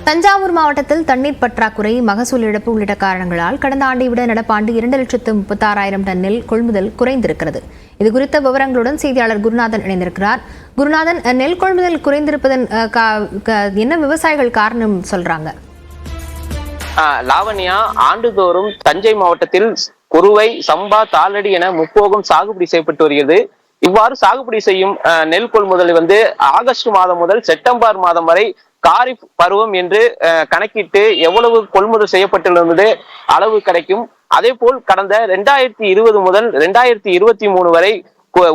தஞ்சாவூர் மாவட்டத்தில் தண்ணீர் பற்றாக்குறை, மகசூல் இழப்பு உள்ளிட்ட காரணங்களால் கடந்த ஆண்டை விட நடப்பாண்டு 2,36,000 டன் நெல் கொள்முதல் குறைந்திருக்கிறது. இதுகுறித்த விவரங்களுடன் செய்தியாளர் குருநாதன் இணைந்திருக்கிறார். குருநாதன், நெல் கொள்முதல் குறைந்திருப்பதன் என்ன விவசாயிகள் காரணம் சொல்றாங்க? லாவண்யா, ஆண்டுதோறும் தஞ்சை மாவட்டத்தில் குறுவை, சம்பா, தாளடி என முப்போகம் சாகுபடி செய்யப்பட்டு வருகிறது. இவ்வாறு சாகுபடி செய்யும் நெல் கொள்முதல் ஆகஸ்ட் மாதம் முதல் செப்டம்பர் மாதம் வரை காரிஃப் பருவம் என்று கணக்கிட்டு எவ்வளவு கொள்முதல் செய்யப்பட்டுள்ளது அளவு கிடைக்கும். அதே போல் கடந்த 2020 முதல் 2023 வரை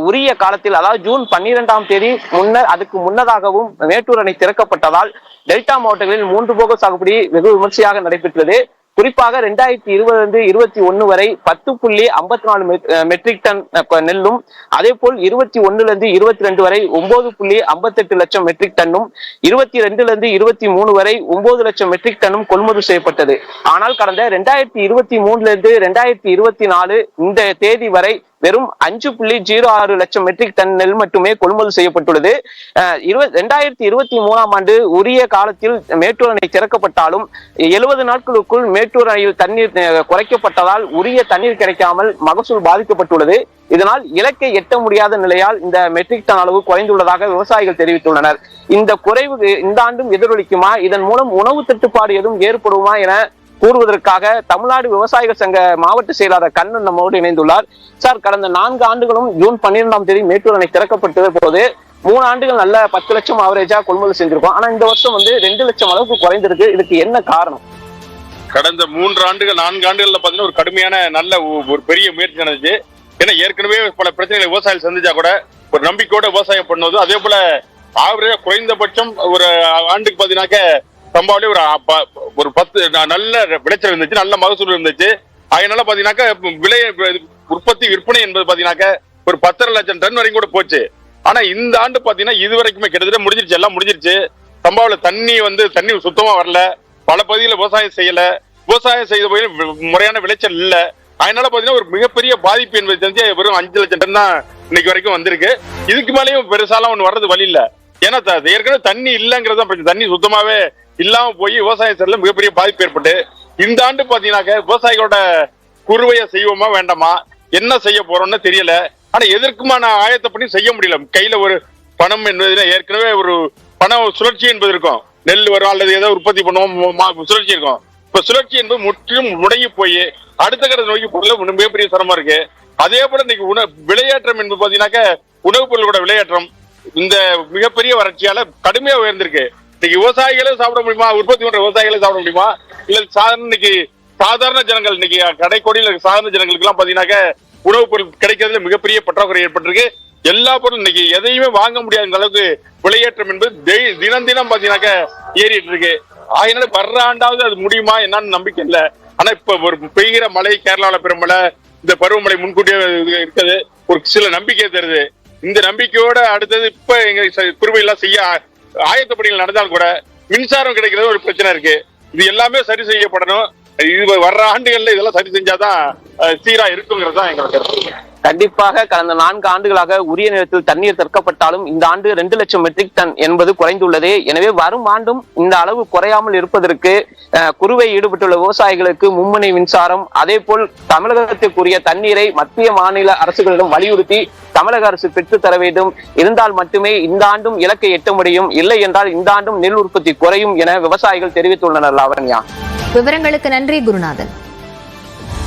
உரிய காலத்தில், அதாவது ஜூன் 12ஆம் தேதி அதுக்கு முன்னதாகவும் மேட்டூர் அணை திறக்கப்பட்டதால் டெல்டா மாவட்டங்களில் 3 போக சாகுபடி வெகு விமர்சையாக நடைபெற்றது. குறிப்பாக 2020-21 வரை 10.54 மெட்ரிக் டன் நெல்லும், அதே போல் 21-22 வரை 9.58 லட்சம் மெட்ரிக் டன்னும், 22-23 வரை 9 லட்சம் மெட்ரிக் டன்னும் கொள்முதல் செய்யப்பட்டது. ஆனால் கடந்த 2023-2024 இந்த தேதி வரை வெறும் 5.06 லட்சம் மெட்ரிக் டன் நெல் மட்டுமே கொள்முதல் செய்யப்பட்டுள்ளது. 2023ஆம் ஆண்டு உரிய காலத்தில் மேட்டூர் அணை திறக்கப்பட்டாலும் 70 நாட்களுக்குள் மேட்டூர் அணையில் தண்ணீர் குறைக்கப்பட்டதால் உரிய தண்ணீர் கிடைக்காமல் மகசூல் பாதிக்கப்பட்டுள்ளது. இதனால் இலக்கை எட்ட முடியாத நிலையால் இந்த மெட்ரிக் டன் அளவு குறைந்துள்ளதாக விவசாயிகள் தெரிவித்துள்ளனர். இந்த குறைவு இந்த ஆண்டும் எதிரொலிக்குமா? இதன் மூலம் உணவு தட்டுப்பாடு எதுவும் ஏற்படுமா என கூறுவதற்காக தமிழ்நாடு விவசாயிகள் சங்க மாவட்ட செயலாளர் கண்ணன் நம்மோடு இணைந்துள்ளார். சார், கடந்த 4 ஆண்டுகளும் ஜூன் 12ஆம் தேதி மேட்டூர் அணை திறக்கப்பட்டது போது 3 ஆண்டுகள் நல்ல 10 லட்சம் ஆவரேஜா கொள்முதல் செஞ்சிருக்கோம். ஆனா இந்த வருஷம் 2 லட்சம் அளவுக்கு குறைந்திருக்கு. இதுக்கு என்ன காரணம்? கடந்த 3 ஆண்டுகள் 4 ஆண்டுகள்ல பாத்தீங்கன்னா ஒரு கடுமையான நல்ல ஒரு பெரிய முயற்சி நடந்துச்சு. ஏன்னா ஏற்கனவே பல பிரச்சனைகளை விவசாயிகள் சந்திச்சா கூட ஒரு நம்பிக்கையோட விவசாயம் பண்ணுவது, அதே போல ஆவரேஜா குறைந்தபட்சம் ஒரு ஆண்டுக்கு பாத்தீங்கன்னாக்க சம்பாவிலே ஒரு 10 நல்ல விளைச்சல் இருந்துச்சு, நல்ல மகசூல் இருந்துச்சு. அதனால பாத்தீங்கன்னாக்க உற்பத்தி விற்பனை என்பது பாத்தீங்கன்னாக்க ஒரு 10.5 லட்சம் டன் வரைக்கும் கூட போச்சு. ஆனா இந்த ஆண்டு பாத்தீங்கன்னா இது வரைக்குமே கிட்டத்தட்ட முடிஞ்சிருச்சு, எல்லாம் முடிஞ்சிருச்சு. சம்பாவில தண்ணி சுத்தமா வரல, பல பகுதியில் விவசாயம் செய்யல, விவசாயம் செய்த போய் முறையான விளைச்சல் இல்ல. அதனால பாத்தீங்கன்னா ஒரு மிகப்பெரிய பாதிப்பு என்பது தெரிஞ்சு வெறும் 5 லட்சம் டன் தான் இன்னைக்கு வரைக்கும் வந்திருக்கு. இதுக்கு மேலேயும் பெருசாலாம் ஒண்ணு வர்றது வழி இல்ல. ஏன்னா ஏற்கனவே தண்ணி இல்லங்கிறதா பிரச்சனை. தண்ணி சுத்தமாவே இல்லாம போய் விவசாய செயல்ல மிகப்பெரிய பாதிப்பு ஏற்பட்டு இந்த ஆண்டு பாத்தீங்கன்னாக்க விவசாயிகளோட குறுவையை செய்வோமா வேண்டாமா, என்ன செய்ய போறோம்னு தெரியல. ஆனா எதற்குமான ஆயத்தை பண்ணி செய்ய முடியல. கையில ஒரு பணம் என்பது ஏற்கனவே ஒரு பண சுழற்சி என்பது இருக்கும். நெல் வரும் அல்லது ஏதோ உற்பத்தி பண்ணுவோம், சுழற்சி இருக்கும். இப்ப சுழற்சி என்பது முற்றிலும் முடங்கி போய் அடுத்த கட்ட நோக்கி போறதுல மிகப்பெரிய சிரமம் இருக்கு. அதே போல இன்னைக்கு விளையாட்டம் என்பது பாத்தீங்கன்னாக்க உணவுப் பொருளோட விளையாட்டம் இந்த மிகப்பெரிய வறட்சியால கடுமையா உயர்ந்திருக்கு. இன்னைக்கு விவசாயிகளே சாப்பிட முடியுமா? உற்பத்தி பண்ற விவசாயிகளே சாப்பிட முடியுமா? இல்ல சாதாரண ஜனங்கள், இன்னைக்கு கடைக்கோடியில் சாதாரண ஜனங்களுக்கு எல்லாம் பாத்தீங்கன்னாக்க உணவுப் பொருள் கிடைக்கிறதுல மிகப்பெரிய பற்றாக்குறை ஏற்பட்டிருக்கு. எல்லா பொருளும் இன்னைக்கு எதையுமே வாங்க முடியாத அளவுக்கு விளையாட்டம் என்பது தினம் பாத்தீங்கன்னாக்க ஏறிட்டு இருக்கு. அதனால வர்ற ஆண்டாவது அது முடியுமா என்னன்னு நம்பிக்கை இல்லை. ஆனா இப்ப ஒரு பெய்கிற மழை, கேரளாவில பெருமழை, இந்த பருவமழை முன்கூட்டியே இருக்குது, ஒரு சில நம்பிக்கை தருது. இந்த நம்பிக்கையோட அடுத்தது இப்ப எங்க குறுவை எல்லாம் செய்ய ஆயத்த பணிகள் நடந்தாலும் கூட மின்சாரம் கிடைக்கிறது ஒரு பிரச்சனை இருக்கு. இது எல்லாமே சரி செய்யப்படணும். இது வர்ற ஆண்டுகள்ல இதெல்லாம் சரி செஞ்சாதான் சீரா இருக்குங்கிறது தான் எங்களுக்கு கருத்து. கண்டிப்பாக கடந்த 4 ஆண்டுகளாக உரிய நேரத்தில் தண்ணீர் திறக்கப்பட்டாலும் இந்த ஆண்டு 2 லட்சம் மெட்ரிக் டன் என்பது குறைந்துள்ளது. எனவே வரும் ஆண்டும் இந்த அளவு குறையாமல் இருப்பதற்கு குறுவை ஈடுபட்டுள்ள விவசாயிகளுக்கு மும்முனை மின்சாரம், அதே போல் தமிழகத்திற்குரிய தண்ணீரை மத்திய மாநில அரசுகளிடம் வலியுறுத்தி தமிழக அரசு பெற்று தர வேண்டும். இருந்தால் மட்டுமே இந்த ஆண்டும் இலக்கை எட்ட முடியும். இல்லை என்றால் இந்த ஆண்டும் நெல் உற்பத்தி குறையும் என விவசாயிகள் தெரிவித்துள்ளனர். லாவண்யா, விவரங்களுக்கு நன்றி குருநாதன்.